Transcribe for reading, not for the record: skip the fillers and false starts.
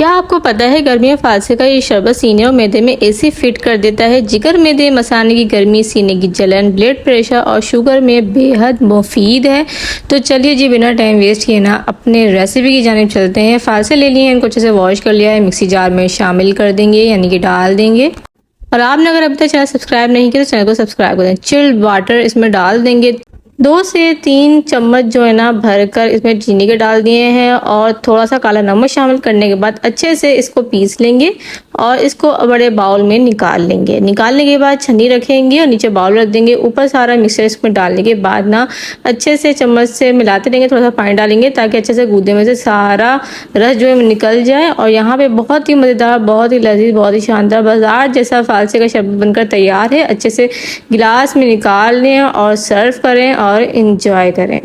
क्या आपको पता है गर्मी में फालसे का ये शरबत सीने और मैदे में एसिड फिट कर देता है। जिगर, मैदे, मसाने की गर्मी, सीने की जलन, ब्लड प्रेशर और शुगर में बेहद मुफीद है। तो चलिए जी, बिना टाइम वेस्ट किए ना अपने रेसिपी की जानिब चलते हैं। फालसे ले लिए हैं, इनको अच्छे से वॉश कर लिया है, मिक्सी जार में शामिल कर देंगे यानी कि डाल देंगे। और आपने अगर अभी तक चैनल सब्सक्राइब नहीं किया तो चैनल को सब्सक्राइब कर दें। चिल्ड वाटर इसमें डाल देंगे। 2 से 3 चम्मच जो है ना भरकर इसमें चीनी के डाल दिए हैं और थोड़ा सा काला नमक शामिल करने के बाद अच्छे से इसको पीस लेंगे और इसको बड़े बाउल में निकाल लेंगे। निकालने के बाद छन्नी रखेंगे और नीचे बाउल रख देंगे। ऊपर सारा मिक्सचर इसमें डालने के बाद ना अच्छे से चम्मच से मिलाते रहेंगे, थोड़ा सा पानी डालेंगे ताकि अच्छे से गूदे में से सारा रस जो है निकल जाए। और यहाँ पे बहुत ही मज़ेदार, बहुत ही लजीज, बहुत ही शानदार बाजार जैसा फालसे का शरबत बनकर तैयार है। अच्छे से गिलास में निकाल लें और सर्व करें और इंजॉय करें।